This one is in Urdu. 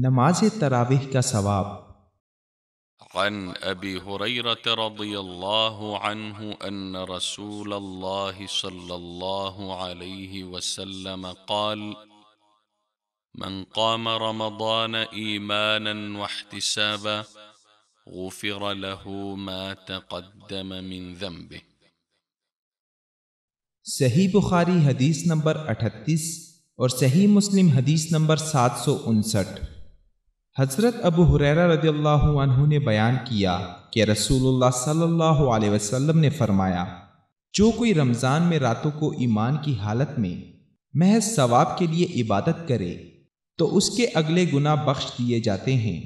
نماز تراویح کا ثواب۔ عن ابی ہریرۃ رضی اللہ عنہ ان رسول اللہ صلی اللہ علیہ وسلم قال من قام رمضان ایمانا واحتسابا غفر له ما تقدم من ذنبه۔ صحیح بخاری حدیث نمبر 38 اور صحیح مسلم حدیث نمبر 759۔ حضرت ابو ہریرہ رضی اللہ عنہ نے بیان کیا کہ رسول اللہ صلی اللہ علیہ وسلم نے فرمایا، جو کوئی رمضان میں راتوں کو ایمان کی حالت میں محض ثواب کے لیے عبادت کرے تو اس کے اگلے گناہ بخش دیے جاتے ہیں۔